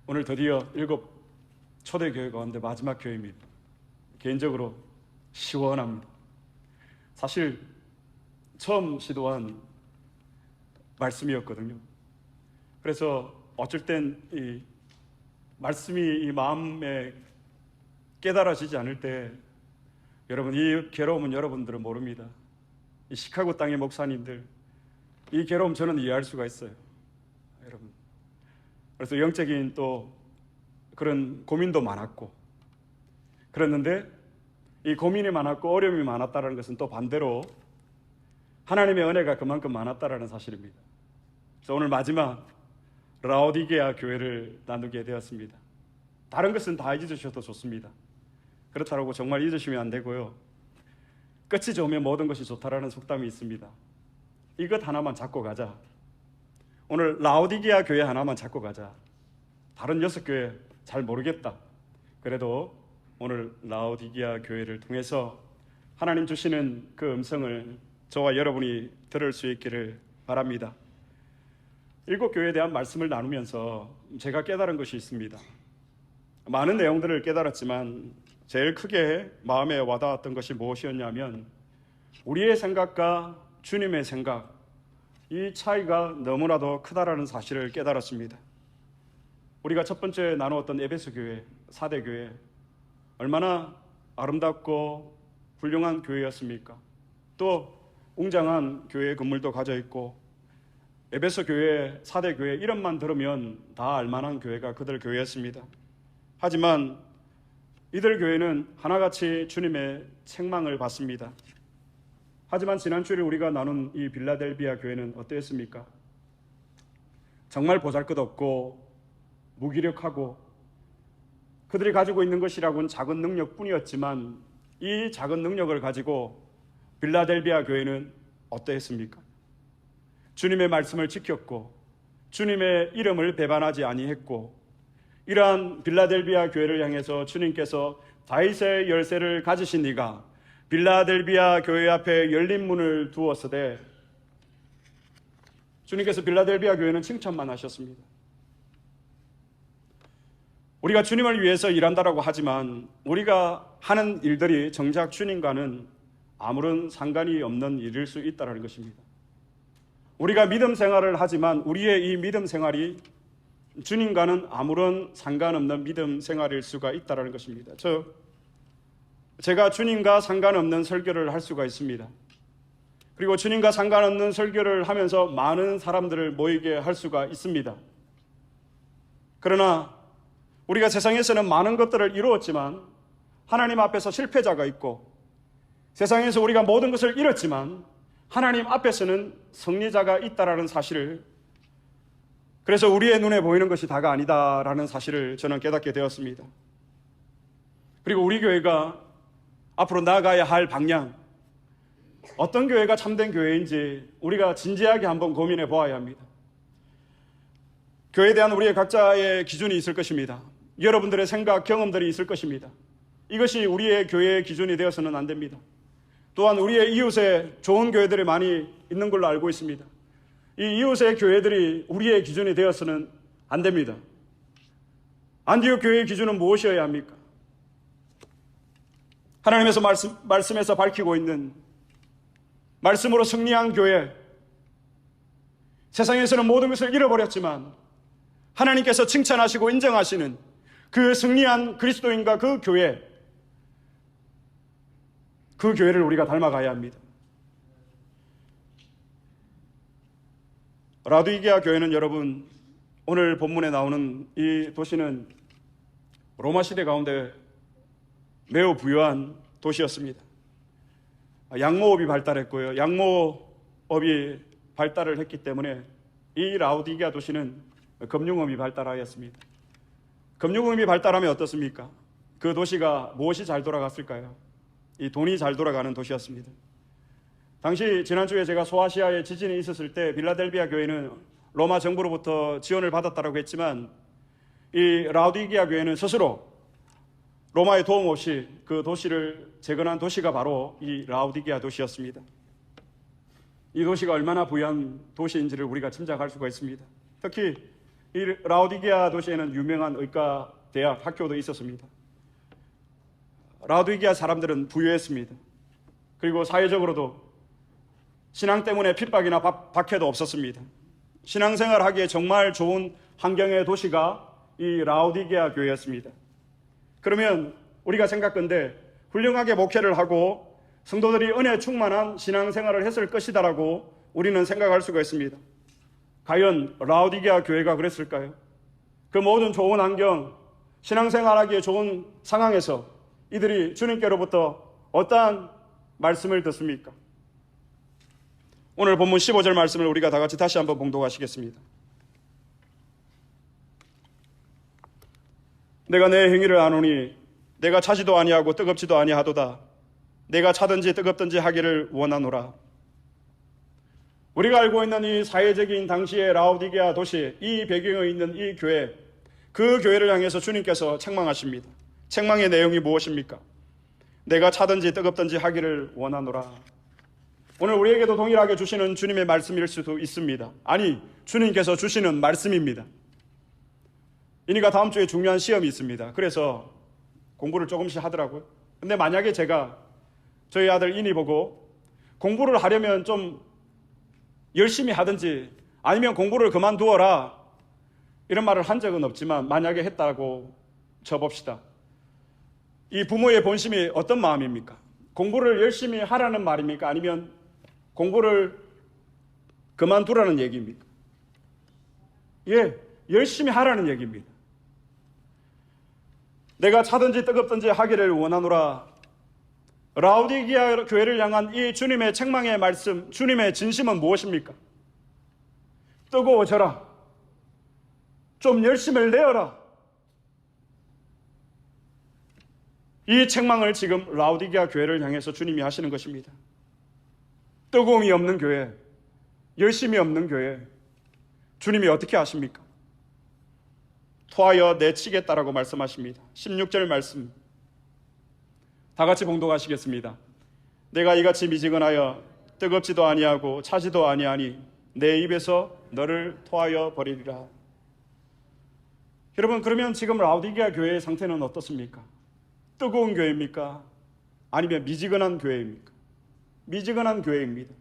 오늘 드디어 7 초대교회 가운데 마지막 교회입니다. 개인적으로 시원합니다. 사실 처음 시도한 말씀이었거든요. 그래서 어쩔 땐 이 말씀이 이 마음에 깨달아지지 않을 때, 여러분, 이 괴로움은 여러분들은 모릅니다. 이 시카고 땅의 목사님들, 이 괴로움 저는 이해할 수가 있어요, 여러분. 그래서 영적인 또 그런 고민도 많았고, 그랬는데 이 고민이 많았고 어려움이 많았다는 것은 또 반대로 하나님의 은혜가 그만큼 많았다는 사실입니다. 그래서 오늘 마지막 라오디게아 교회를 나누게 되었습니다. 다른 것은 다 잊으셔도 좋습니다. 그렇다고 정말 잊으시면 안 되고요. 끝이 좋으면 모든 것이 좋다라는 속담이 있습니다. 이것 하나만 잡고 가자. 오늘 라오디게아 교회 하나만 잡고 가자. 다른 6교회 잘 모르겠다. 그래도 오늘 라오디게아 교회를 통해서 하나님 주시는 그 음성을 저와 여러분이 들을 수 있기를 바랍니다. 7교회에 대한 말씀을 나누면서 제가 깨달은 것이 있습니다. 많은 내용들을 깨달았지만 제일 크게 마음에 와닿았던 것이 무엇이었냐면, 우리의 생각과 주님의 생각, 이 차이가 너무나도 크다라는 사실을 깨달았습니다. 우리가 첫 번째 나누었던 에베소 교회, 4대 교회, 얼마나 아름답고 훌륭한 교회였습니까? 또 웅장한 교회 건물도 가져 있고, 에베소 교회, 4대 교회 이름만 들으면 다 알만한 교회가 그들 교회였습니다. 하지만 이들 교회는 하나같이 주님의 책망을 받습니다. 하지만 지난주에 우리가 나눈 이 빌라델비아 교회는 어땠습니까? 정말 보잘것없고 무기력하고 그들이 가지고 있는 것이라고는 작은 능력뿐이었지만, 이 작은 능력을 가지고 빌라델비아 교회는 어떠했습니까? 주님의 말씀을 지켰고 주님의 이름을 배반하지 아니했고, 이러한 빌라델비아 교회를 향해서 주님께서 다윗의 열쇠를 가지신 이가 빌라델비아 교회 앞에 열린 문을 두었으되, 주님께서 빌라델비아 교회는 칭찬만 하셨습니다. 우리가 주님을 위해서 일한다라고 하지만 우리가 하는 일들이 정작 주님과는 아무런 상관이 없는 일일 수 있다는 것입니다. 우리가 믿음 생활을 하지만 우리의 이 믿음 생활이 주님과는 아무런 상관없는 믿음 생활일 수가 있다는 것입니다. 제가 주님과 상관없는 설교를 할 수가 있습니다. 그리고 주님과 상관없는 설교를 하면서 많은 사람들을 모이게 할 수가 있습니다. 그러나 우리가 세상에서는 많은 것들을 이루었지만 하나님 앞에서 실패자가 있고, 세상에서 우리가 모든 것을 잃었지만 하나님 앞에서는 승리자가 있다라는 사실을, 그래서 우리의 눈에 보이는 것이 다가 아니다라는 사실을 저는 깨닫게 되었습니다. 그리고 우리 교회가 앞으로 나아가야 할 방향, 어떤 교회가 참된 교회인지 우리가 진지하게 한번 고민해 보아야 합니다. 교회에 대한 우리의 각자의 기준이 있을 것입니다. 여러분들의 생각, 경험들이 있을 것입니다. 이것이 우리의 교회의 기준이 되어서는 안 됩니다. 또한 우리의 이웃에 좋은 교회들이 많이 있는 걸로 알고 있습니다. 이 이웃의 교회들이 우리의 기준이 되어서는 안 됩니다. 안디옥 교회의 기준은 무엇이어야 합니까? 하나님에서 말씀에서 밝히고 있는 말씀으로 승리한 교회, 세상에서는 모든 것을 잃어버렸지만 하나님께서 칭찬하시고 인정하시는 그 승리한 그리스도인과 그 교회를 우리가 닮아가야 합니다. 라오디게아 교회는 여러분, 오늘 본문에 나오는 이 도시는 로마 시대 가운데 매우 부유한 도시였습니다. 양모업이 발달했고요. 양모업이 발달을 했기 때문에 이 라오디게아 도시는 금융업이 발달하였습니다. 금융업이 발달하면 어떻습니까? 그 도시가 무엇이 잘 돌아갔을까요? 이 돈이 잘 돌아가는 도시였습니다. 당시 지난주에 제가 소아시아에 지진이 있었을 때 빌라델비아 교회는 로마 정부로부터 지원을 받았다고 했지만, 이 라오디게아 교회는 스스로 로마의 도움 없이 그 도시를 재건한 도시가 바로 이 라오디게아 도시였습니다. 이 도시가 얼마나 부유한 도시인지를 우리가 짐작할 수가 있습니다. 특히 이 라오디게아 도시에는 유명한 의과 대학 학교도 있었습니다. 라오디게아 사람들은 부유했습니다. 그리고 사회적으로도 신앙 때문에 핍박이나 박해도 없었습니다. 신앙생활 하기에 정말 좋은 환경의 도시가 이 라오디게아 교회였습니다. 그러면 우리가 생각건대 훌륭하게 목회를 하고 성도들이 은혜 충만한 신앙생활을 했을 것이다라고 우리는 생각할 수가 있습니다. 과연 라오디게아 교회가 그랬을까요? 그 모든 좋은 환경, 신앙생활하기에 좋은 상황에서 이들이 주님께로부터 어떠한 말씀을 듣습니까? 오늘 본문 15절 말씀을 우리가 다 같이 다시 한번 봉독하시겠습니다. 내가 내 행위를 아노니 내가 차지도 아니하고 뜨겁지도 아니하도다. 내가 차든지 뜨겁든지 하기를 원하노라. 우리가 알고 있는 이 사회적인 당시의 라오디게아 도시, 이 배경에 있는 이 교회, 그 교회를 향해서 주님께서 책망하십니다. 책망의 내용이 무엇입니까? 내가 차든지 뜨겁든지 하기를 원하노라. 오늘 우리에게도 동일하게 주시는 주님의 말씀일 수도 있습니다. 아니, 주님께서 주시는 말씀입니다. 이니까 다음 주에 중요한 시험이 있습니다. 그래서 공부를 조금씩 하더라고요. 근데 만약에 제가 저희 아들 이니 보고 공부를 하려면 좀 열심히 하든지 아니면 공부를 그만두어라 이런 말을 한 적은 없지만 만약에 했다고 쳐봅시다. 이 부모의 본심이 어떤 마음입니까? 공부를 열심히 하라는 말입니까? 아니면 공부를 그만두라는 얘기입니까? 예, 열심히 하라는 얘기입니다. 내가 차든지 뜨겁든지 하기를 원하노라. 라오디게아 교회를 향한 이 주님의 책망의 말씀, 주님의 진심은 무엇입니까? 뜨거워져라. 좀 열심을 내어라. 이 책망을 지금 라오디게아 교회를 향해서 주님이 하시는 것입니다. 뜨거움이 없는 교회, 열심이 없는 교회, 주님이 어떻게 하십니까? 토하여 내치겠다라고 말씀하십니다. 16절 말씀 다 같이 봉독하시겠습니다. 내가 이같이 미지근하여 뜨겁지도 아니하고 차지도 아니하니 내 입에서 너를 토하여 버리리라. 여러분, 그러면 지금 라오디게아 교회의 상태는 어떻습니까? 뜨거운 교회입니까? 아니면 미지근한 교회입니까? 미지근한 교회입니다.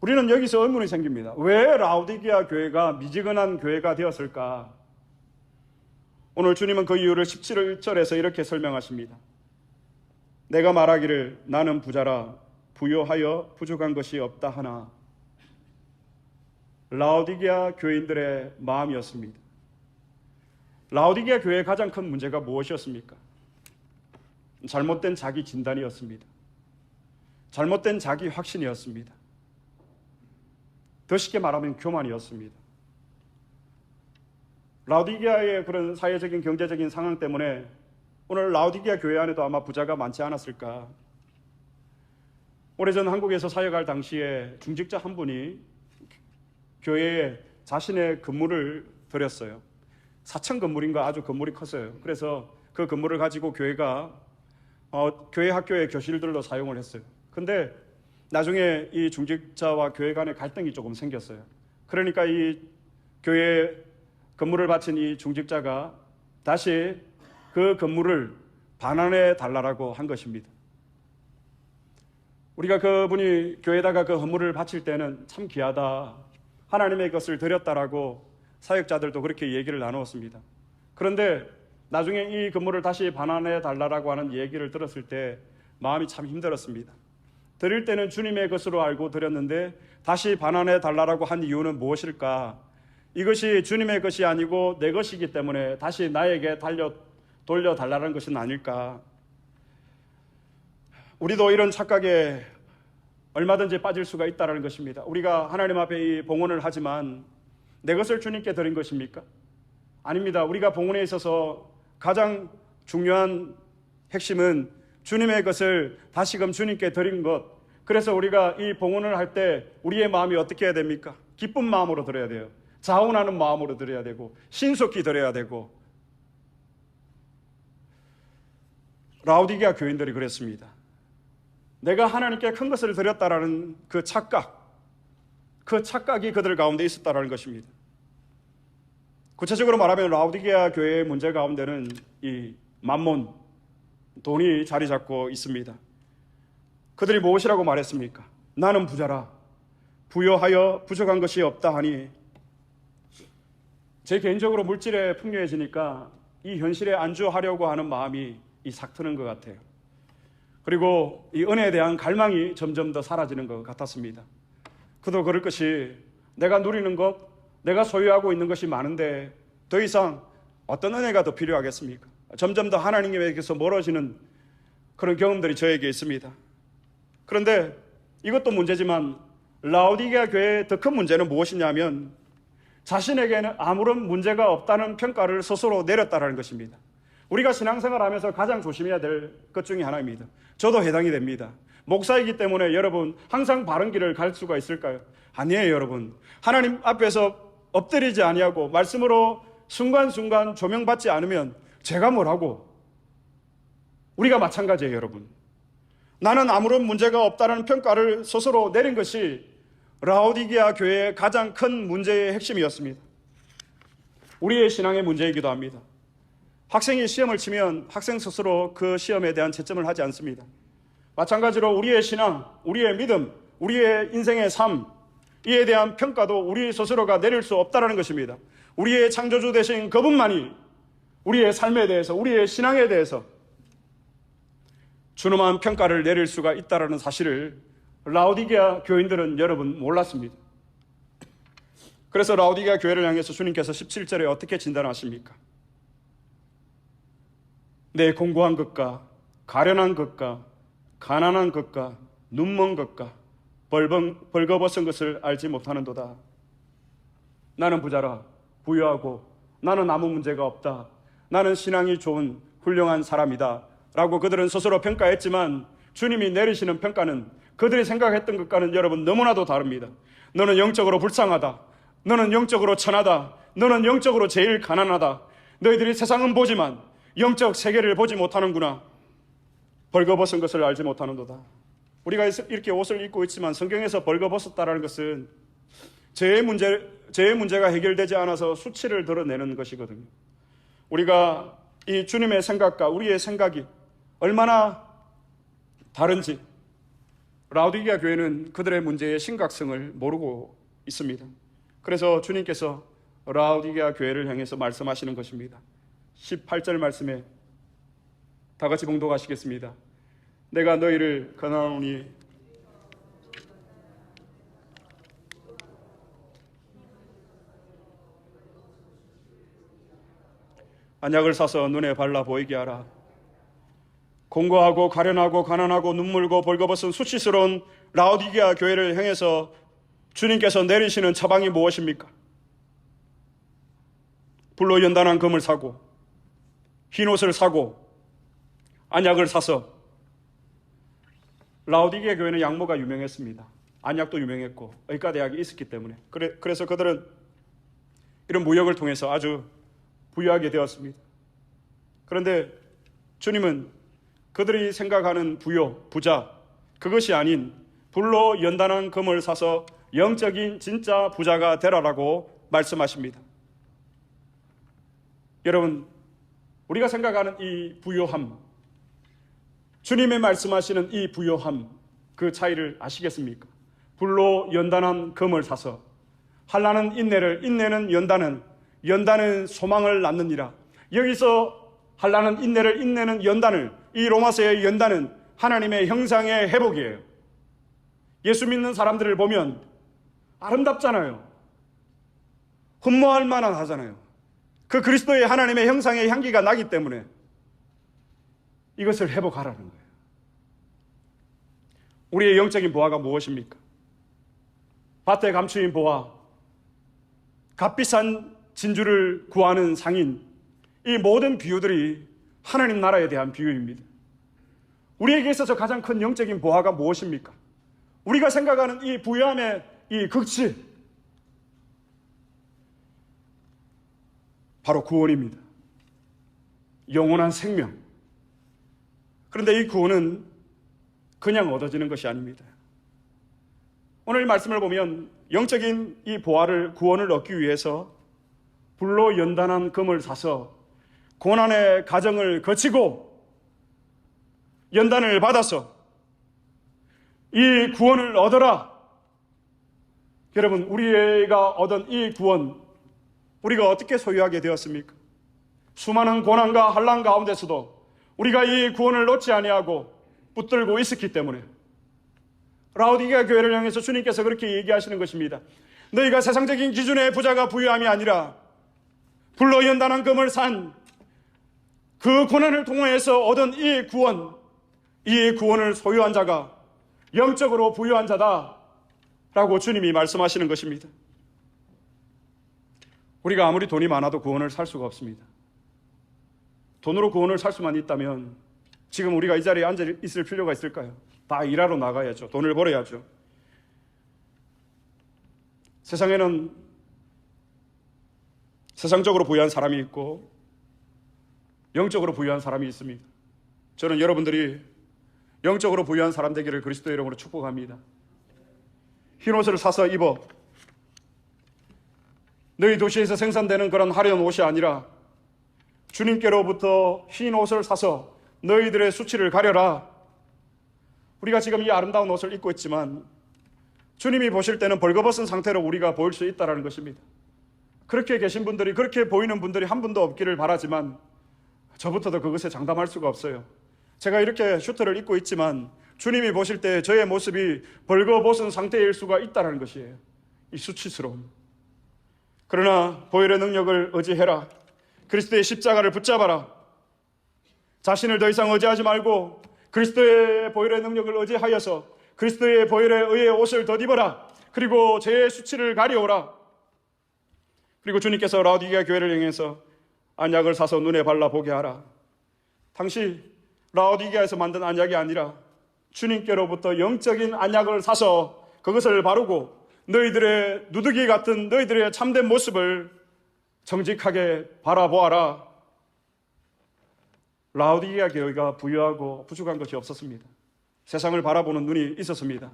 우리는 여기서 의문이 생깁니다. 왜 라오디게아 교회가 미지근한 교회가 되었을까? 오늘 주님은 그 이유를 17절에서 이렇게 설명하십니다. 내가 말하기를 나는 부자라 부요하여 부족한 것이 없다 하나. 라오디게아 교인들의 마음이었습니다. 라오디게아 교회의 가장 큰 문제가 무엇이었습니까? 잘못된 자기 진단이었습니다. 잘못된 자기 확신이었습니다. 더 쉽게 말하면 교만이었습니다. 라오디게아의 그런 사회적인 경제적인 상황 때문에 오늘 라오디게아 교회 안에도 아마 부자가 많지 않았을까. 오래전 한국에서 사역할 당시에 중직자 한 분이 교회에 자신의 건물을 드렸어요. 4층 건물인가 아주 건물이 컸어요. 그래서 그 건물을 가지고 교회가 교회 학교의 교실들로 사용을 했어요. 근데 나중에 이 중직자와 교회 간의 갈등이 조금 생겼어요. 그러니까 이 교회 건물을 바친 이 중직자가 다시 그 건물을 반환해 달라고 한 것입니다. 우리가 그분이 교회에다가 그 건물을 바칠 때는 참 귀하다, 하나님의 것을 드렸다라고 사역자들도 그렇게 얘기를 나누었습니다. 그런데 나중에 이 건물을 다시 반환해 달라고 하는 얘기를 들었을 때 마음이 참 힘들었습니다. 드릴 때는 주님의 것으로 알고 드렸는데 다시 반환해 달라고 한 이유는 무엇일까? 이것이 주님의 것이 아니고 내 것이기 때문에 다시 나에게 돌려달라는 것은 아닐까? 우리도 이런 착각에 얼마든지 빠질 수가 있다는 것입니다. 우리가 하나님 앞에 이 봉헌을 하지만 내 것을 주님께 드린 것입니까? 아닙니다. 우리가 봉헌에 있어서 가장 중요한 핵심은 주님의 것을 다시금 주님께 드린 것. 그래서 우리가 이 봉헌을 할 때 우리의 마음이 어떻게 해야 됩니까? 기쁜 마음으로 드려야 돼요. 자원하는 마음으로 드려야 되고 신속히 드려야 되고. 라오디게아 교인들이 그랬습니다. 내가 하나님께 큰 것을 드렸다라는 그 착각이 그들 가운데 있었다라는 것입니다. 구체적으로 말하면 라오디게아 교회의 문제 가운데는 이 만몬, 돈이 자리 잡고 있습니다. 그들이 무엇이라고 말했습니까? 나는 부자라 부여하여 부족한 것이 없다 하니, 제 개인적으로 물질에 풍요해지니까 이 현실에 안주하려고 하는 마음이 삭트는 것 같아요. 그리고 이 은혜에 대한 갈망이 점점 더 사라지는 것 같았습니다. 그도 그럴 것이, 내가 누리는 것, 내가 소유하고 있는 것이 많은데 더 이상 어떤 은혜가 더 필요하겠습니까? 점점 더 하나님에게서 멀어지는 그런 경험들이 저에게 있습니다. 그런데 이것도 문제지만 라오디게아 교회의 더 큰 문제는 무엇이냐면, 자신에게는 아무런 문제가 없다는 평가를 스스로 내렸다는 것입니다. 우리가 신앙생활하면서 가장 조심해야 될 것 중에 하나입니다. 저도 해당이 됩니다. 목사이기 때문에 여러분 항상 바른 길을 갈 수가 있을까요? 아니에요. 여러분, 하나님 앞에서 엎드리지 아니하고 말씀으로 순간순간 조명받지 않으면 제가 뭐라고? 우리가 마찬가지예요. 여러분, 나는 아무런 문제가 없다는 평가를 스스로 내린 것이 라오디게아 교회의 가장 큰 문제의 핵심이었습니다. 우리의 신앙의 문제이기도 합니다. 학생이 시험을 치면 학생 스스로 그 시험에 대한 채점을 하지 않습니다. 마찬가지로 우리의 신앙, 우리의 믿음, 우리의 인생의 삶, 이에 대한 평가도 우리 스스로가 내릴 수 없다는 것입니다. 우리의 창조주 되신 그분만이 우리의 삶에 대해서, 우리의 신앙에 대해서 준엄한 평가를 내릴 수가 있다는 사실을 라오디게아 교인들은 여러분 몰랐습니다. 그래서 라오디게아 교회를 향해서 주님께서 17절에 어떻게 진단하십니까? 내 공고한 것과 가련한 것과 가난한 것과 눈먼 것과 벌거벗은 것을 알지 못하는도다. 나는 부자라 부유하고 나는 아무 문제가 없다. 나는 신앙이 좋은 훌륭한 사람이다 라고 그들은 스스로 평가했지만, 주님이 내리시는 평가는 그들이 생각했던 것과는 여러분 너무나도 다릅니다. 너는 영적으로 불쌍하다. 너는 영적으로 천하다. 너는 영적으로 제일 가난하다. 너희들이 세상은 보지만 영적 세계를 보지 못하는구나. 벌거벗은 것을 알지 못하는도다. 우리가 이렇게 옷을 입고 있지만 성경에서 벌거벗었다라는 것은 죄의 문제가 해결되지 않아서 수치를 드러내는 것이거든요. 우리가 이 주님의 생각과 우리의 생각이 얼마나 다른지 라오디게아 교회는 그들의 문제의 심각성을 모르고 있습니다. 그래서 주님께서 라오디게아 교회를 향해서 말씀하시는 것입니다. 18절 말씀에 다 같이 봉독하시겠습니다. 내가 너희를 권하노니 안약을 사서 눈에 발라 보이게 하라. 공고하고 가련하고 가난하고 눈물고 벌거벗은 수치스러운 라오디게아 교회를 향해서 주님께서 내리시는 처방이 무엇입니까? 불로 연단한 금을 사고 흰옷을 사고 안약을 사서, 라오디게아 교회는 양모가 유명했습니다. 안약도 유명했고 의과대학이 있었기 때문에 그래서 그들은 이런 무역을 통해서 아주 부유하게 되었습니다. 그런데 주님은 그들이 생각하는 부자, 그것이 아닌 불로 연단한 금을 사서 영적인 진짜 부자가 되라라고 말씀하십니다. 여러분, 우리가 생각하는 이 부요함, 주님의 말씀하시는 이 부요함, 그 차이를 아시겠습니까? 불로 연단한 금을 사서 한란은 인내를, 인내는 연단은 소망을 낳느니라. 여기서 한란은 인내를, 인내는 연단을, 이 로마서의 연단은 하나님의 형상의 회복이에요. 예수 믿는 사람들을 보면 아름답잖아요. 흠모할 만한 하잖아요. 그 그리스도의 하나님의 형상의 향기가 나기 때문에 이것을 회복하라는 거예요. 우리의 영적인 보화가 무엇입니까? 밭에 감추인 보화, 값비싼 진주를 구하는 상인, 이 모든 비유들이 하나님 나라에 대한 비유입니다. 우리에게 있어서 가장 큰 영적인 보화가 무엇입니까? 우리가 생각하는 이 부유함의 이 극치, 바로 구원입니다. 영원한 생명. 그런데 이 구원은 그냥 얻어지는 것이 아닙니다. 오늘 말씀을 보면 영적인 이 보화를, 구원을 얻기 위해서 불로 연단한 금을 사서 고난의 과정을 거치고 연단을 받아서 이 구원을 얻어라. 여러분, 우리가 얻은 이 구원, 우리가 어떻게 소유하게 되었습니까? 수많은 고난과 환난 가운데서도 우리가 이 구원을 놓지 아니하고 붙들고 있었기 때문에 라오디게아 교회를 향해서 주님께서 그렇게 얘기하시는 것입니다. 너희가 세상적인 기준의 부자가 부유함이 아니라 불로 연단한 금을 산 그 고난을 통해서 얻은 이 구원을 소유한 자가 영적으로 부유한 자다라고 주님이 말씀하시는 것입니다. 우리가 아무리 돈이 많아도 구원을 살 수가 없습니다. 돈으로 구원을 살 수만 있다면 지금 우리가 이 자리에 앉아 있을 필요가 있을까요? 다 일하러 나가야죠. 돈을 벌어야죠. 세상에는 세상적으로 부유한 사람이 있고 영적으로 부유한 사람이 있습니다. 저는 여러분들이 영적으로 부유한 사람 되기를 그리스도의 이름으로 축복합니다. 흰 옷을 사서 입어. 너희 도시에서 생산되는 그런 화려한 옷이 아니라 주님께로부터 흰 옷을 사서 너희들의 수치를 가려라. 우리가 지금 이 아름다운 옷을 입고 있지만 주님이 보실 때는 벌거벗은 상태로 우리가 보일 수 있다는 것입니다. 그렇게 계신 분들이, 그렇게 보이는 분들이 한 분도 없기를 바라지만 저부터도 그것에 장담할 수가 없어요. 제가 이렇게 슈트를 입고 있지만 주님이 보실 때 저의 모습이 벌거벗은 상태일 수가 있다는 것이에요. 이 수치스러움. 그러나 보혈의 능력을 의지해라. 그리스도의 십자가를 붙잡아라. 자신을 더 이상 의지하지 말고 그리스도의 보혈의 능력을 의지하여서 그리스도의 보혈의 의의 옷을 덧입어라. 그리고 죄의 수치를 가려오라. 그리고 주님께서 라오디게아 교회를 향해서 안약을 사서 눈에 발라보게 하라. 당시 라오디게아에서 만든 안약이 아니라 주님께로부터 영적인 안약을 사서 그것을 바르고 너희들의 누더기 같은 너희들의 참된 모습을 정직하게 바라보아라. 라오디게아 교회가 부유하고 부족한 것이 없었습니다. 세상을 바라보는 눈이 있었습니다.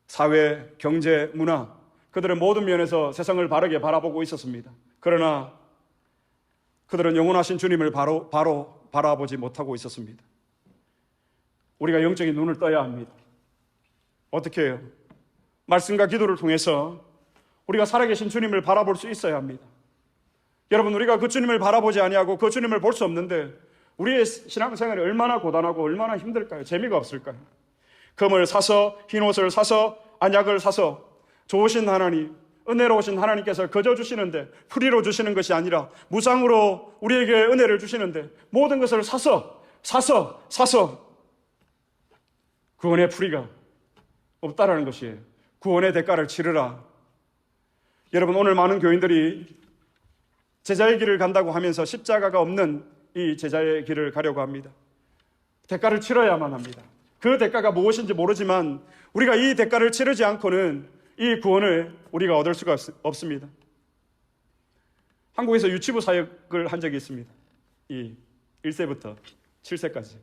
사회, 경제, 문화, 그들은 모든 면에서 세상을 바르게 바라보고 있었습니다. 그러나 그들은 영원하신 주님을 바로 바라보지 못하고 있었습니다. 우리가 영적인 눈을 떠야 합니다. 어떻게 해요? 말씀과 기도를 통해서 우리가 살아계신 주님을 바라볼 수 있어야 합니다. 여러분, 우리가 그 주님을 바라보지 아니하고 그 주님을 볼 수 없는데 우리의 신앙생활이 얼마나 고단하고 얼마나 힘들까요? 재미가 없을까요? 금을 사서, 흰 옷을 사서, 안약을 사서 좋으신 하나님, 은혜로우신 하나님께서 거저 주시는데 프리로 주시는 것이 아니라 무상으로 우리에게 은혜를 주시는데 모든 것을 사서 구원의 프리가 없다라는 것이에요. 구원의 대가를 치르라. 여러분, 오늘 많은 교인들이 제자의 길을 간다고 하면서 십자가가 없는 이 제자의 길을 가려고 합니다. 대가를 치러야만 합니다. 그 대가가 무엇인지 모르지만 우리가 이 대가를 치르지 않고는 이 구원을 우리가 얻을 수가 없습니다. 한국에서 유치부 사역을 한 적이 있습니다. 이 1세부터 7세까지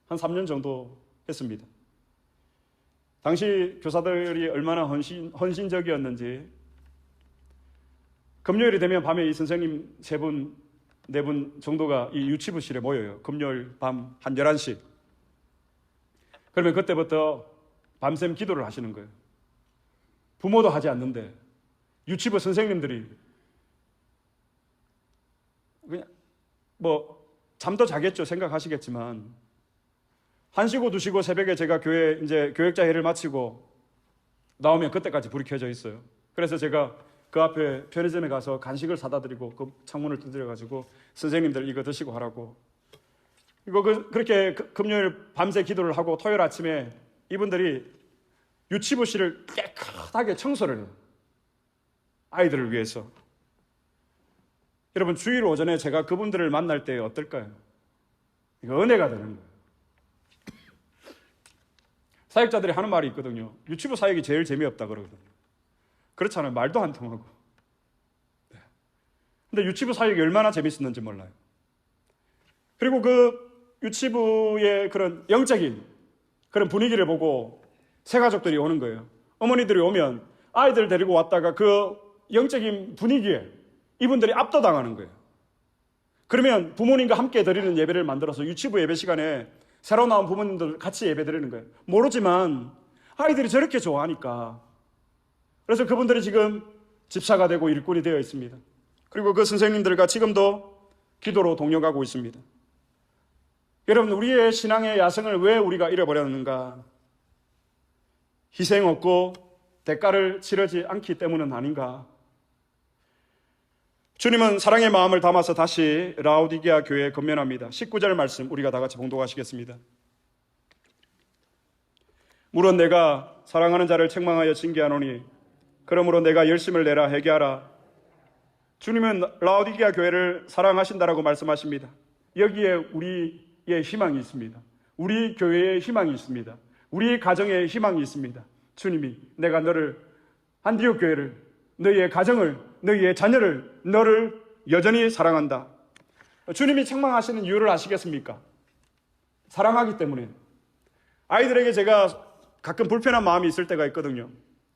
한 3년 정도 했습니다. 당시 교사들이 얼마나 헌신적이었는지 금요일이 되면 밤에 이 선생님 3분, 4분 정도가 이 유치부실에 모여요. 금요일 밤 한 11시. 그러면 그때부터 밤샘 기도를 하시는 거예요. 부모도 하지 않는데 유치부 선생님들이 그냥 잠도 자겠죠 생각하시겠지만 1시고 2시고 새벽에 제가 교회 이제 교역자 회를 마치고 나오면 그때까지 불이 켜져 있어요. 그래서 제가 그 앞에 편의점에 가서 간식을 사다 드리고 그 창문을 두드려 가지고 선생님들 이거 드시고 하라고. 이거 그렇게 금요일 밤새 기도를 하고 토요일 아침에 이분들이 유치부실을 깨끗하게 청소를 해요. 아이들을 위해서. 여러분, 주일 오전에 제가 그분들을 만날 때 어떨까요? 이거 은혜가 되는 거예요. 사역자들이 하는 말이 있거든요. 유치부 사역이 제일 재미없다 그러거든요. 그렇잖아요. 말도 안 통하고. 근데 유치부 사역이 얼마나 재밌었는지 몰라요. 그리고 그 유치부의 그런 영적인 그런 분위기를 보고 새 가족들이 오는 거예요. 어머니들이 오면 아이들 데리고 왔다가 그 영적인 분위기에 이분들이 압도당하는 거예요. 그러면 부모님과 함께 드리는 예배를 만들어서 유치부 예배 시간에 새로 나온 부모님들 같이 예배 드리는 거예요. 모르지만 아이들이 저렇게 좋아하니까. 그래서 그분들이 지금 집사가 되고 일꾼이 되어 있습니다. 그리고 그 선생님들과 지금도 기도로 동역하고 있습니다. 여러분, 우리의 신앙의 야성을 왜 우리가 잃어버렸는가? 희생 없고 대가를 치르지 않기 때문은 아닌가? 주님은 사랑의 마음을 담아서 다시 라오디게아 교회에 건면합니다. 19절 말씀 우리가 다 같이 봉독하시겠습니다. 물론 내가 사랑하는 자를 책망하여 징계하노니 그러므로 내가 열심을 내라 회개하라. 주님은 라오디게아 교회를 사랑하신다라고 말씀하십니다. 여기에 우리의 희망이 있습니다. 우리 교회의 희망이 있습니다. 우리 가정의 희망이 있습니다. 주님이 내가 너를, 안디옥 교회를, 너희의 가정을, 너희의 자녀를, 너를 여전히 사랑한다. 주님이 책망하시는 이유를 아시겠습니까? 사랑하기 때문에. 아이들에게 제가 가끔 불편한 마음이 있을 때가 있거든요.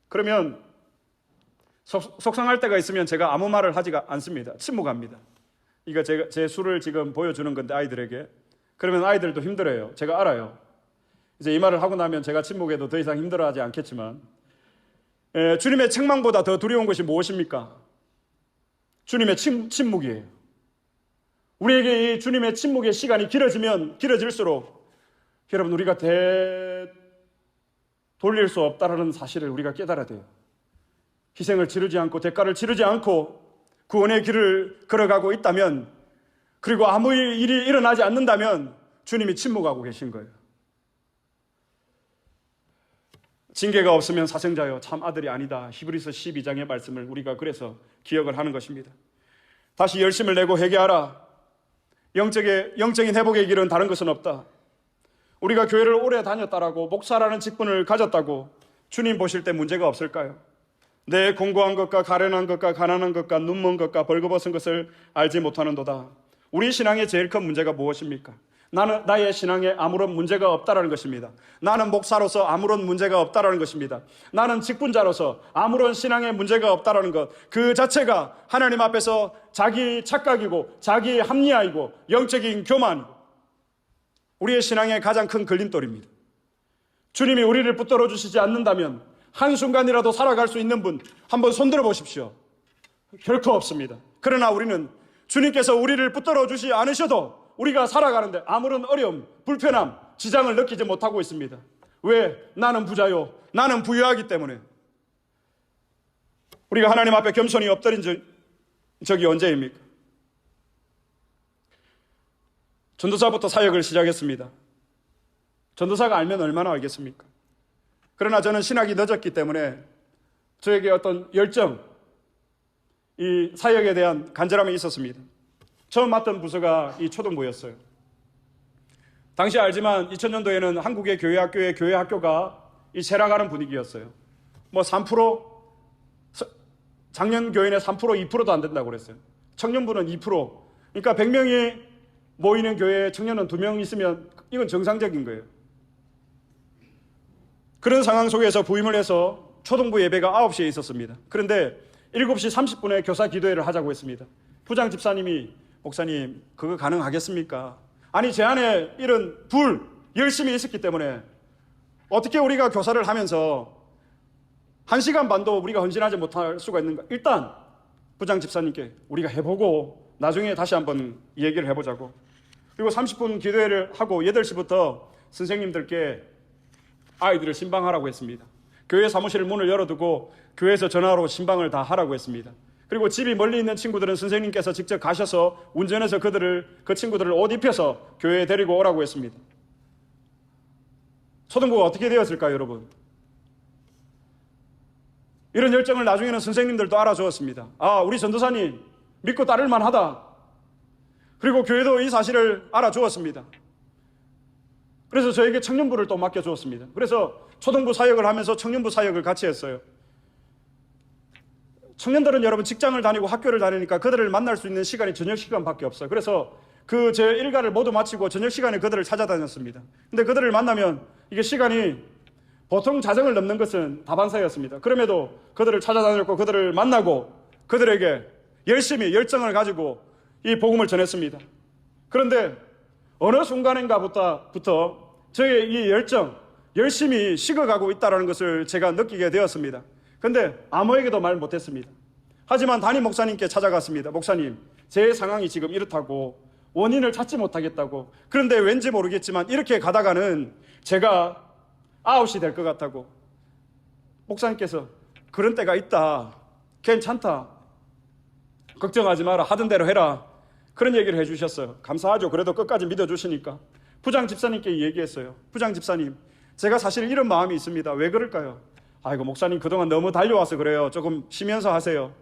그러면 속상할 때가 있으면 제가 아무 말을 하지가 않습니다. 침묵합니다. 이거 제 수를 지금 보여주는 건데 아이들에게. 그러면 아이들도 힘들어요. 제가 알아요. 이제 이 말을 하고 나면 제가 침묵해도 더 이상 힘들어하지 않겠지만, 주님의 책망보다 더 두려운 것이 무엇입니까? 주님의 침묵이에요. 우리에게 이 주님의 침묵의 시간이 길어지면 길어질수록 여러분, 우리가 돌릴 수 없다는 사실을 우리가 깨달아야 돼요. 희생을 치르지 않고 대가를 치르지 않고 구원의 길을 걸어가고 있다면, 그리고 아무 일이 일어나지 않는다면 주님이 침묵하고 계신 거예요. 징계가 없으면 사생자여 참 아들이 아니다. 히브리서 12장의 말씀을 우리가 그래서 기억을 하는 것입니다. 다시 열심을 내고 회개하라. 영적인 회복의 길은 다른 것은 없다. 우리가 교회를 오래 다녔다라고, 목사라는 직분을 가졌다고 주님 보실 때 문제가 없을까요? 내 공고한 것과 가련한 것과 가난한 것과 눈먼 것과 벌거벗은 것을 알지 못하는도다. 우리 신앙의 제일 큰 문제가 무엇입니까? 나의 신앙에 아무런 문제가 없다라는 것입니다. 나는 목사로서 아무런 문제가 없다라는 것입니다. 나는 직분자로서 아무런 신앙에 문제가 없다라는 것, 그 자체가 하나님 앞에서 자기 착각이고 자기 합리화이고 영적인 교만이고 우리의 신앙의 가장 큰 걸림돌입니다. 주님이 우리를 붙들어 주시지 않는다면 한순간이라도 살아갈 수 있는 분 한번 손들어 보십시오. 결코 없습니다. 그러나 우리는 주님께서 우리를 붙들어 주지 않으셔도 우리가 살아가는데 아무런 어려움, 불편함, 지장을 느끼지 못하고 있습니다. 왜? 나는 부자요, 나는 부유하기 때문에. 우리가 하나님 앞에 겸손히 엎드린 적이 언제입니까? 전도사부터 사역을 시작했습니다. 전도사가 알면 얼마나 알겠습니까? 그러나 저는 신학이 늦었기 때문에 저에게 어떤 열정, 이 사역에 대한 간절함이 있었습니다. 처음 맡은 부서가 이 초등부였어요. 당시 알지만 2000년도에는 한국의 교회학교의 교회학교가 이 쇠락하는 분위기였어요. 뭐 3%, 작년 교인의 3%, 2%도 안 된다고 그랬어요. 청년부는 2%. 그러니까 100명이 모이는 교회에 청년은 2명 있으면 이건 정상적인 거예요. 그런 상황 속에서 부임을 해서 초등부 예배가 9시에 있었습니다. 그런데 7시 30분에 교사 기도회를 하자고 했습니다. 부장 집사님이 목사님 그거 가능하겠습니까? 아니 제 안에 이런 열심히 있었기 때문에 어떻게 우리가 교사를 하면서 1시간 반도 우리가 헌신하지 못할 수가 있는가? 일단 부장 집사님께 우리가 해보고 나중에 다시 한번 얘기를 해보자고. 그리고 30분 기도회를 하고 8시부터 선생님들께 아이들을 신방하라고 했습니다. 교회 사무실 문을 열어두고 교회에서 전화로 신방을 다 하라고 했습니다. 그리고 집이 멀리 있는 친구들은 선생님께서 직접 가셔서 운전해서 그 친구들을 옷 입혀서 교회에 데리고 오라고 했습니다. 초등부가 어떻게 되었을까요, 여러분? 이런 열정을 나중에는 선생님들도 알아주었습니다. 아, 우리 전도사님 믿고 따를만 하다. 그리고 교회도 이 사실을 알아주었습니다. 그래서 저에게 청년부를 또 맡겨주었습니다. 그래서 초등부 사역을 하면서 청년부 사역을 같이 했어요. 청년들은 여러분 직장을 다니고 학교를 다니니까 그들을 만날 수 있는 시간이 저녁 시간밖에 없어요. 그래서 제 일과를 모두 마치고 저녁 시간에 그들을 찾아다녔습니다. 근데 그들을 만나면 이게 시간이 보통 자정을 넘는 것은 다반사였습니다. 그럼에도 그들을 찾아다녔고 그들을 만나고 그들에게 열심히 열정을 가지고 이 복음을 전했습니다. 그런데 어느 순간인가부터 저의 이 열심히 식어가고 있다는 것을 제가 느끼게 되었습니다. 그런데 아무에게도 말 못했습니다. 하지만 담임 목사님께 찾아갔습니다. 목사님, 제 상황이 지금 이렇다고, 원인을 찾지 못하겠다고, 그런데 왠지 모르겠지만 이렇게 가다가는 제가 아웃이 될 것 같다고. 목사님께서 그런 때가 있다, 괜찮다, 걱정하지 마라, 하던 대로 해라, 그런 얘기를 해주셨어요. 감사하죠. 그래도 끝까지 믿어주시니까. 부장 집사님께 얘기했어요. 부장 집사님, 제가 사실 이런 마음이 있습니다. 왜 그럴까요? 아이고, 목사님 그동안 너무 달려와서 그래요. 조금 쉬면서 하세요.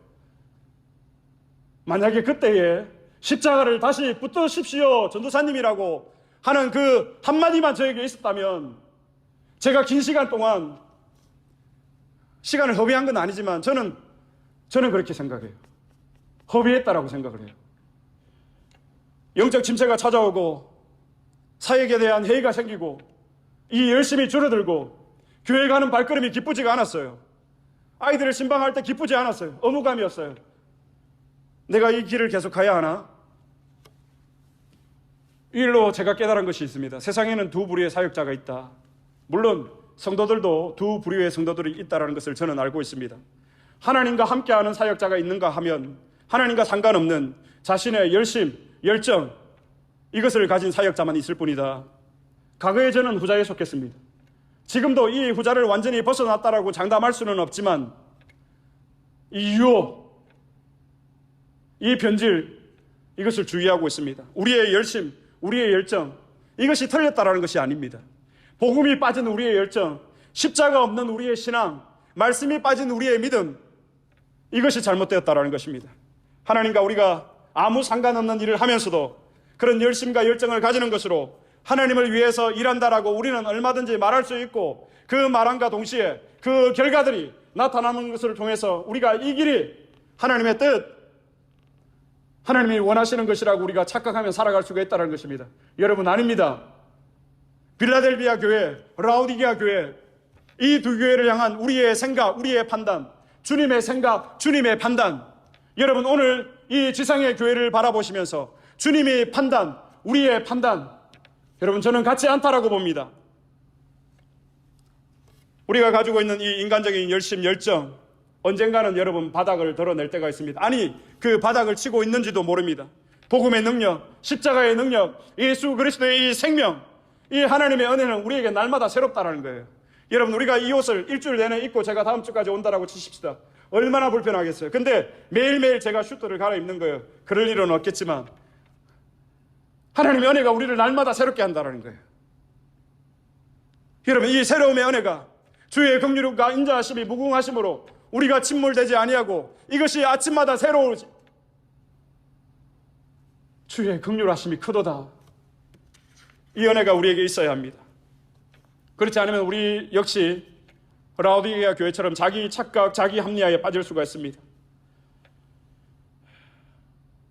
만약에 그때에 십자가를 다시 붙드십시오, 전도사님이라고 하는 그 한마디만 저에게 있었다면, 제가 긴 시간 동안 시간을 허비한 건 아니지만 저는 그렇게 생각해요. 허비했다라고 생각을 해요. 영적 침체가 찾아오고 사역에 대한 회의가 생기고 이 열심히 줄어들고 교회 가는 발걸음이 기쁘지가 않았어요. 아이들을 신방할 때 기쁘지 않았어요. 의무감이었어요. 내가 이 길을 계속 가야 하나? 이 일로 제가 깨달은 것이 있습니다. 세상에는 두 부류의 사역자가 있다. 물론 성도들도 두 부류의 성도들이 있다는 것을 저는 알고 있습니다. 하나님과 함께하는 사역자가 있는가 하면 하나님과 상관없는 자신의 열정, 이것을 가진 사역자만 있을 뿐이다. 과거에 저는 후자에 속했습니다. 지금도 이 후자를 완전히 벗어났다라고 장담할 수는 없지만 이 유혹, 이 변질, 이것을 주의하고 있습니다. 우리의 열심, 우리의 열정, 이것이 틀렸다라는 것이 아닙니다. 복음이 빠진 우리의 열정, 십자가 없는 우리의 신앙, 말씀이 빠진 우리의 믿음, 이것이 잘못되었다라는 것입니다. 하나님과 우리가 아무 상관없는 일을 하면서도 그런 열심과 열정을 가지는 것으로 하나님을 위해서 일한다라고 우리는 얼마든지 말할 수 있고, 그 말함과 동시에 그 결과들이 나타나는 것을 통해서 우리가 이 길이 하나님의 뜻, 하나님이 원하시는 것이라고 우리가 착각하며 살아갈 수가 있다는 것입니다. 여러분, 아닙니다. 빌라델비아 교회, 라오디게아 교회, 이 두 교회를 향한 우리의 생각, 우리의 판단, 주님의 생각, 주님의 판단, 여러분 오늘 이 지상의 교회를 바라보시면서 주님의 판단, 우리의 판단, 여러분 저는 같지 않다라고 봅니다. 우리가 가지고 있는 이 인간적인 열심, 열정, 언젠가는 여러분 바닥을 드러낼 때가 있습니다. 아니, 그 바닥을 치고 있는지도 모릅니다. 복음의 능력, 십자가의 능력, 예수 그리스도의 이 생명, 이 하나님의 은혜는 우리에게 날마다 새롭다라는 거예요. 여러분, 우리가 이 옷을 일주일 내내 입고 제가 다음 주까지 온다라고 치십시다. 얼마나 불편하겠어요. 근데 매일매일 제가 슈트를 갈아입는 거예요. 그럴 일은 없겠지만 하나님의 은혜가 우리를 날마다 새롭게 한다는 거예요. 여러분, 이 새로움의 은혜가 주의 긍휼과 인자하심이 무궁하심으로 우리가 침몰되지 아니하고 이것이 아침마다 새로우지. 주의 긍휼하심이 크도다. 이 은혜가 우리에게 있어야 합니다. 그렇지 않으면 우리 역시 라오디게아 교회처럼 자기 착각, 자기 합리화에 빠질 수가 있습니다.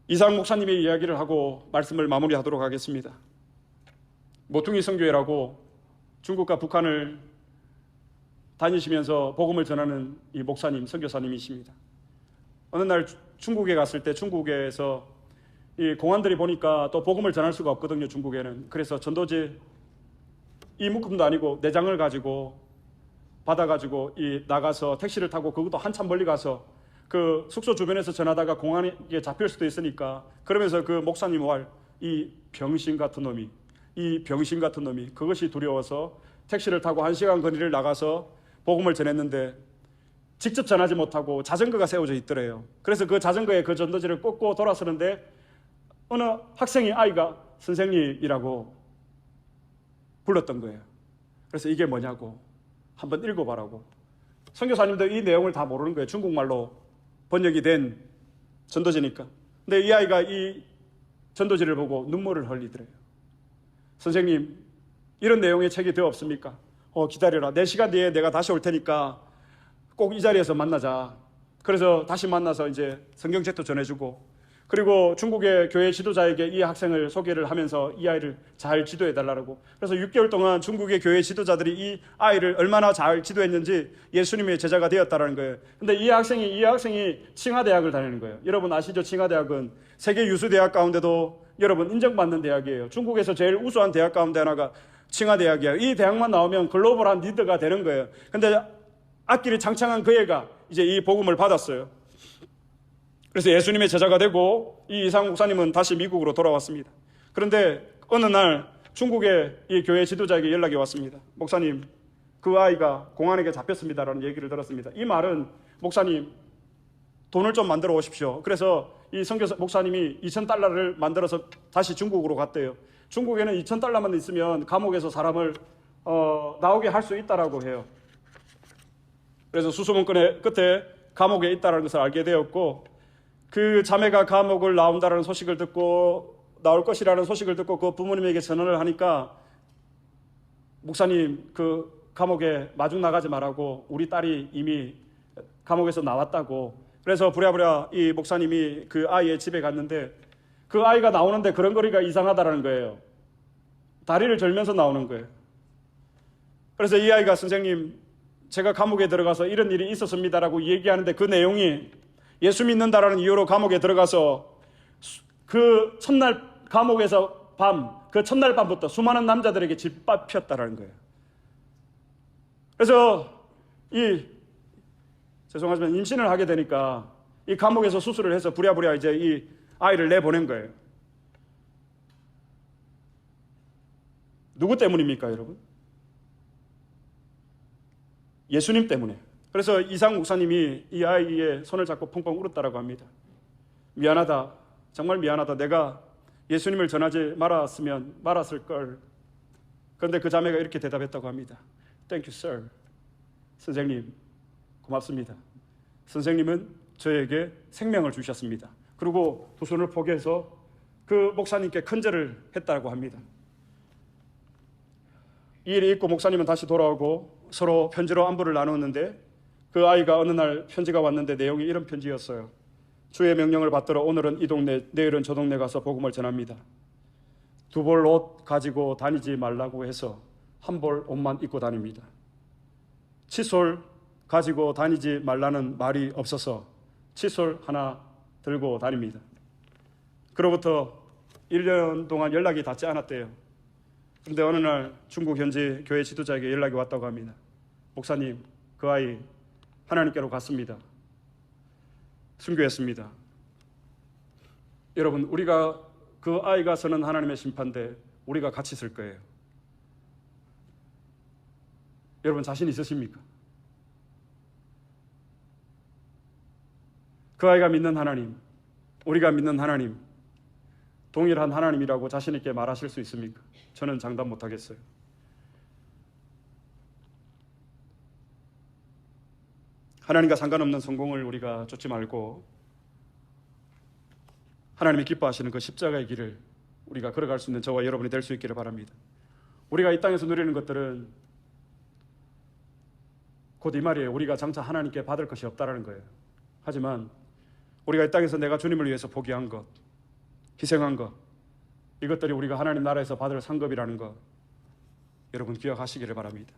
이상 목사님의 이야기를 하고 말씀을 마무리하도록 하겠습니다. 모퉁이 성교회라고 중국과 북한을 다니시면서 복음을 전하는 이 목사님, 선교사님이십니다. 어느 날 중국에 갔을 때 중국에서 이 공안들이 보니까 또 복음을 전할 수가 없거든요, 중국에는. 그래서 전도지 이 묶음도 아니고 내장을 가지고 받아가지고 나가서 택시를 타고 그것도 한참 멀리 가서 그 숙소 주변에서 전하다가 공안에 잡힐 수도 있으니까, 그러면서 그 목사님 말, 이 병신 같은 놈이, 그것이 두려워서 택시를 타고 1시간 거리를 나가서 복음을 전했는데 직접 전하지 못하고 자전거가 세워져 있더래요. 그래서 그 자전거에 그 전도지를 꽂고 돌아서는데 어느 아이가 선생님이라고 불렀던 거예요. 그래서 이게 뭐냐고 한번 읽어봐라고. 선교사님도 이 내용을 다 모르는 거예요. 중국말로 번역이 된 전도지니까. 근데 이 아이가 이 전도지를 보고 눈물을 흘리더래요. 선생님, 이런 내용의 책이 되어 없습니까? 기다려라. 4시간 뒤에 내가 다시 올 테니까 꼭 이 자리에서 만나자. 그래서 다시 만나서 이제 성경책도 전해주고, 그리고 중국의 교회 지도자에게 이 학생을 소개를 하면서 이 아이를 잘 지도해 달라고. 그래서 6개월 동안 중국의 교회 지도자들이 이 아이를 얼마나 잘 지도했는지 예수님의 제자가 되었다라는 거예요. 근데 이 학생이 칭화대학을 다니는 거예요. 여러분 아시죠? 칭화대학은 세계 유수 대학 가운데도 여러분 인정받는 대학이에요. 중국에서 제일 우수한 대학 가운데 하나가 칭화대학이에요. 이 대학만 나오면 글로벌한 리더가 되는 거예요. 근데 앞길이 창창한 그 애가 이제 이 복음을 받았어요. 그래서 예수님의 제자가 되고 이 이상 목사님은 다시 미국으로 돌아왔습니다. 그런데 어느 날 중국의 이 교회 지도자에게 연락이 왔습니다. 목사님, 그 아이가 공안에게 잡혔습니다라는 얘기를 들었습니다. 이 말은 목사님 돈을 좀 만들어 오십시오. 그래서 이 선교사 목사님이 2,000달러를 만들어서 다시 중국으로 갔대요. 중국에는 2,000달러만 있으면 감옥에서 사람을 나오게 할 수 있다라고 해요. 그래서 수소문건의 끝에 감옥에 있다는 것을 알게 되었고, 그 자매가 감옥을 나온다는 소식을 듣고 나올 것이라는 소식을 듣고 그 부모님에게 전화를 하니까 목사님 그 감옥에 마중 나가지 말라고, 우리 딸이 이미 감옥에서 나왔다고. 그래서 부랴부랴 이 목사님이 그 아이의 집에 갔는데 그 아이가 나오는데 걸음걸이가 이상하다라는 거예요. 다리를 절면서 나오는 거예요. 그래서 이 아이가 선생님 제가 감옥에 들어가서 이런 일이 있었습니다라고 얘기하는데 그 내용이 예수 믿는다라는 이유로 감옥에 들어가서 그 첫날 감옥에서 그 첫날 밤부터 수많은 남자들에게 짓밟혔다라는 거예요. 그래서 죄송하지만 임신을 하게 되니까 이 감옥에서 수술을 해서 부랴부랴 이제 이 아이를 내보낸 거예요. 누구 때문입니까, 여러분? 예수님 때문에. 그래서 이상 목사님이 이 아이의 손을 잡고 펑펑 울었다라고 합니다. 미안하다. 정말 미안하다. 내가 예수님을 전하지 말았을 걸. 그런데 그 자매가 이렇게 대답했다고 합니다. Thank you, sir. 선생님, 고맙습니다. 선생님은 저에게 생명을 주셨습니다. 그리고 두 손을 포개해서 그 목사님께 큰절을 했다고 합니다. 이 일이 있고 목사님은 다시 돌아오고 서로 편지로 안부를 나누었는데, 그 아이가 어느 날 편지가 왔는데 내용이 이런 편지였어요. 주의 명령을 받들어 오늘은 이 동네, 내일은 저 동네 가서 복음을 전합니다. 두 벌 옷 가지고 다니지 말라고 해서 한 벌 옷만 입고 다닙니다. 칫솔 가지고 다니지 말라는 말이 없어서 칫솔 하나 들고 다닙니다. 그로부터 1년 동안 연락이 닿지 않았대요. 그런데 어느 날 중국 현지 교회 지도자에게 연락이 왔다고 합니다. 목사님, 그 아이 하나님께로 갔습니다. 순교했습니다. 여러분, 우리가 그 아이가 서는 하나님의 심판대 우리가 같이 있을 거예요. 여러분 자신 있으십니까? 그 아이가 믿는 하나님, 우리가 믿는 하나님, 동일한 하나님이라고 자신 있게 말하실 수 있습니까? 저는 장담 못하겠어요. 하나님과 상관없는 성공을 우리가 쫓지 말고 하나님이 기뻐하시는 그 십자가의 길을 우리가 걸어갈 수 있는 저와 여러분이 될 수 있기를 바랍니다. 우리가 이 땅에서 누리는 것들은 곧 이 말이에요. 우리가 장차 하나님께 받을 것이 없다라는 거예요. 하지만 우리가 이 땅에서 내가 주님을 위해서 포기한 것, 희생한 것, 이것들이 우리가 하나님 나라에서 받을 상급이라는 것 여러분 기억하시기를 바랍니다.